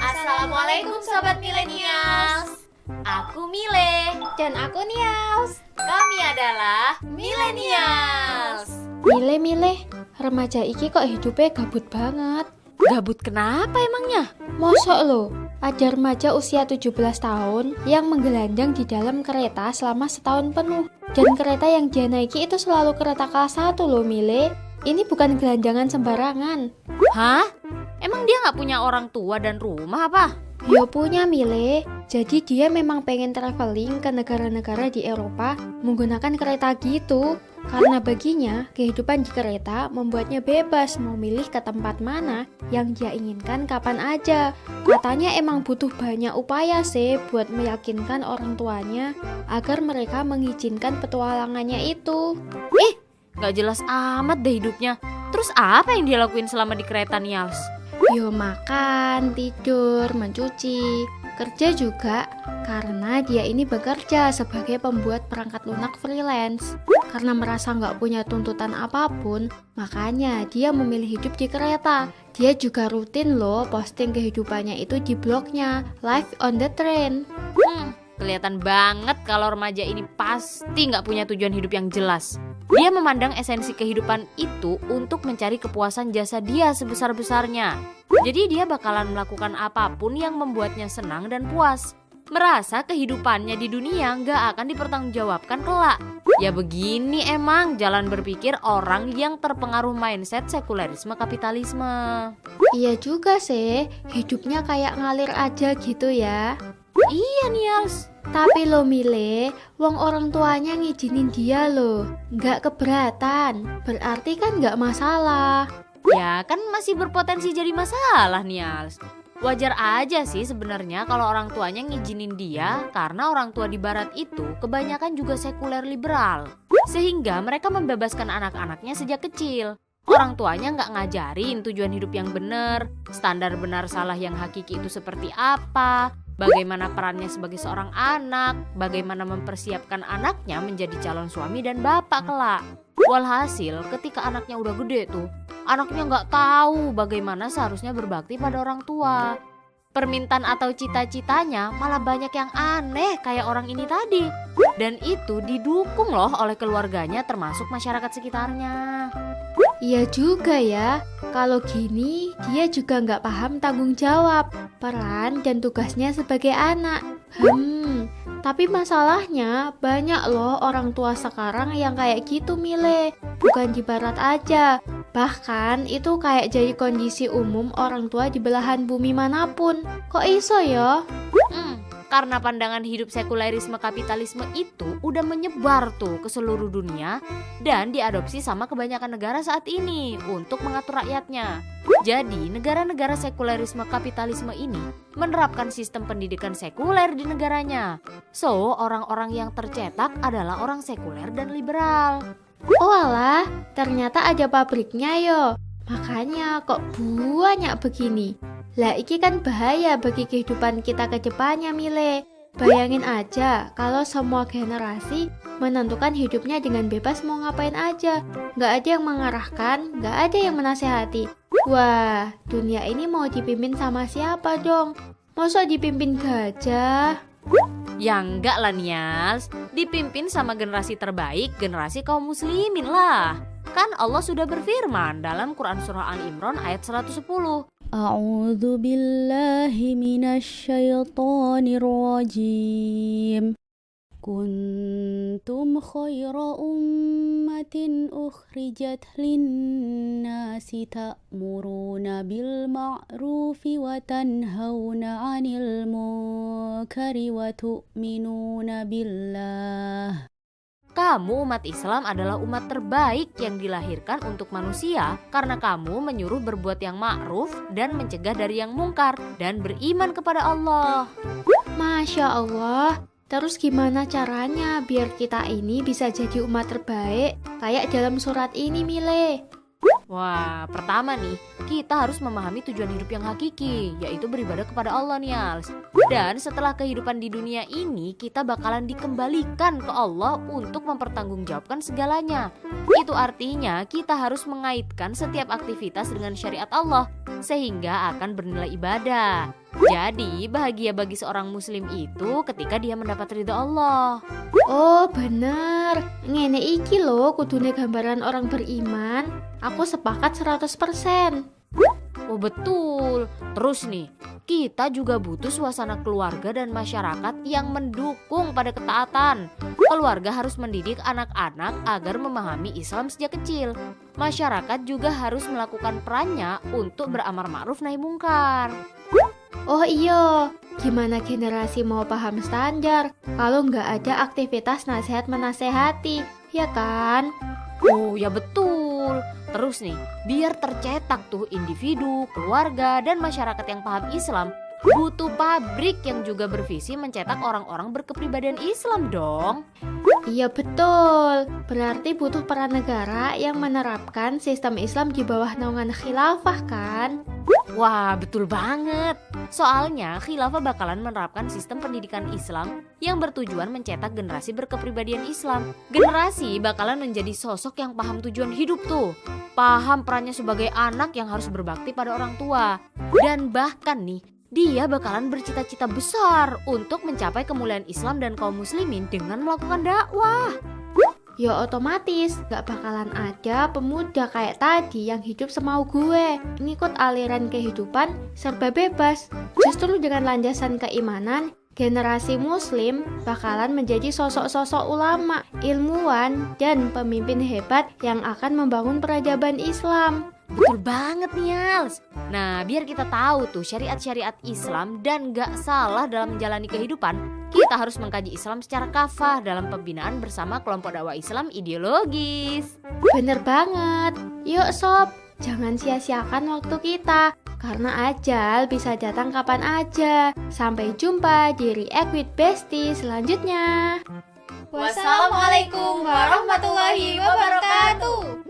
Assalamualaikum Sobat Millennials. Aku Mile. Dan aku Nials. Kami adalah Millennials. Mile, remaja iki kok hidupnya gabut banget. Gabut kenapa emangnya? Mosok lo, ada remaja usia 17 tahun yang menggelandang di dalam kereta selama setahun penuh. Dan kereta yang dia naiki itu selalu kereta kelas 1 loh Mile. Ini bukan gelandangan sembarangan. Hah? Emang dia gak punya orang tua dan rumah apa? Ya punya Mile. Jadi dia memang pengen traveling ke negara-negara di Eropa menggunakan kereta gitu. Karena baginya, kehidupan di kereta membuatnya bebas mau milih ke tempat mana yang dia inginkan kapan aja. Katanya emang butuh banyak upaya sih buat meyakinkan orang tuanya agar mereka mengizinkan petualangannya itu. Gak jelas amat deh hidupnya. Terus apa yang dia lakuin selama di kereta Nials? Yo makan, tidur, mencuci, kerja juga karena dia ini bekerja sebagai pembuat perangkat lunak freelance. Karena merasa nggak punya tuntutan apapun, makanya dia memilih hidup di kereta. Dia juga rutin loh posting kehidupannya itu di blognya Life on the Train. Kelihatan banget kalau remaja ini pasti nggak punya tujuan hidup yang jelas. Dia memandang esensi kehidupan itu untuk mencari kepuasan jasa dia sebesar-besarnya. Jadi dia bakalan melakukan apapun yang membuatnya senang dan puas. Merasa kehidupannya di dunia nggak akan dipertanggungjawabkan kelak. Ya begini emang jalan berpikir orang yang terpengaruh mindset sekulerisme kapitalisme. Iya juga sih, hidupnya kayak ngalir aja gitu ya. Iya Nials. Tapi lo Mile, wong orang tuanya ngizinin dia loh, nggak keberatan, berarti kan nggak masalah. Ya kan masih berpotensi jadi masalah Nials. Wajar aja sih sebenarnya kalau orang tuanya ngizinin dia karena orang tua di barat itu kebanyakan juga sekuler liberal. Sehingga mereka membebaskan anak-anaknya sejak kecil. Orang tuanya nggak ngajarin tujuan hidup yang benar, standar benar salah yang hakiki itu seperti apa, bagaimana perannya sebagai seorang anak, bagaimana mempersiapkan anaknya menjadi calon suami dan bapak kelak. Walhasil ketika anaknya udah gede tuh, anaknya nggak tahu bagaimana seharusnya berbakti pada orang tua. Permintaan atau cita-citanya malah banyak yang aneh kayak orang ini tadi. Dan itu didukung loh oleh keluarganya termasuk masyarakat sekitarnya. Iya juga ya, kalau gini dia juga nggak paham tanggung jawab, peran dan tugasnya sebagai anak. Tapi masalahnya banyak loh orang tua sekarang yang kayak gitu Mile. Bukan di barat aja, bahkan itu kayak jadi kondisi umum orang tua di belahan bumi manapun. Kok iso ya? Karena pandangan hidup sekulerisme kapitalisme itu udah menyebar tuh ke seluruh dunia dan diadopsi sama kebanyakan negara saat ini untuk mengatur rakyatnya. Jadi negara-negara sekulerisme kapitalisme ini menerapkan sistem pendidikan sekuler di negaranya. So, orang-orang yang tercetak adalah orang sekuler dan liberal. Oh alah, ternyata ada pabriknya yo. Makanya kok banyak begini. Lah iki kan bahaya bagi kehidupan kita ke depannya Mile. Bayangin aja kalau semua generasi menentukan hidupnya dengan bebas mau ngapain aja. Nggak ada yang mengarahkan, nggak ada yang menasehati. Wah, dunia ini mau dipimpin sama siapa dong? Masa dipimpin gajah? Ya enggak lah Nials, dipimpin sama generasi terbaik, generasi kaum muslimin lah. Kan Allah sudah berfirman dalam Quran Surah Al-Imran ayat 110. A'udzu billahi minasyaitonir rajim. Kuntum khaira ummatin ukhrijat lin-nasi ta'muruna bil ma'rufi wa tanhauna 'anil munkari wa tu'minuna billah. Kamu umat Islam adalah umat terbaik yang dilahirkan untuk manusia karena kamu menyuruh berbuat yang ma'ruf dan mencegah dari yang mungkar dan beriman kepada Allah. Masya Allah. Terus gimana caranya biar kita ini bisa jadi umat terbaik kayak dalam surat ini Mile? Wah, pertama nih, kita harus memahami tujuan hidup yang hakiki, yaitu beribadah kepada Allah Nials. Dan setelah kehidupan di dunia ini, kita bakalan dikembalikan ke Allah untuk mempertanggungjawabkan segalanya. Itu artinya kita harus mengaitkan setiap aktivitas dengan syariat Allah, sehingga akan bernilai ibadah. Jadi bahagia bagi seorang muslim itu ketika dia mendapat ridha Allah. Oh bener, ngene iki lho kudune gambaran orang beriman. Aku sepakat 100%. Oh betul. Terus nih, kita juga butuh suasana keluarga dan masyarakat yang mendukung pada ketaatan. Keluarga harus mendidik anak-anak agar memahami Islam sejak kecil. Masyarakat juga harus melakukan perannya untuk beramar ma'ruf nahi mungkar. Oh iya, gimana generasi mau paham standar kalau nggak ada aktivitas nasihat menasehati, ya kan? Oh ya betul. Terus nih, biar tercetak tuh individu, keluarga, dan masyarakat yang paham Islam, butuh pabrik yang juga bervisi mencetak orang-orang berkepribadian Islam dong. Iya betul, berarti butuh peran negara yang menerapkan sistem Islam di bawah naungan khilafah kan? Wah betul banget. Soalnya khilafah bakalan menerapkan sistem pendidikan Islam yang bertujuan mencetak generasi berkepribadian Islam. Generasi bakalan menjadi sosok yang paham tujuan hidup tuh, paham perannya sebagai anak yang harus berbakti pada orang tua. Dan bahkan nih, dia bakalan bercita-cita besar untuk mencapai kemuliaan Islam dan kaum muslimin dengan melakukan dakwah. Ya otomatis gak bakalan ada pemuda kayak tadi yang hidup semau gue, ngikut aliran kehidupan serba bebas. Justru dengan landasan keimanan, generasi muslim bakalan menjadi sosok-sosok ulama, ilmuwan, dan pemimpin hebat yang akan membangun peradaban Islam. Betul banget nih Yals. Nah biar kita tahu tuh syariat-syariat Islam dan gak salah dalam menjalani kehidupan, kita harus mengkaji Islam secara kafah dalam pembinaan bersama kelompok dakwah Islam ideologis. Bener banget. Yuk sob, jangan sia-siakan waktu kita, karena ajal bisa datang kapan aja. Sampai jumpa di React with Bestie selanjutnya. Wassalamualaikum warahmatullahi wabarakatuh.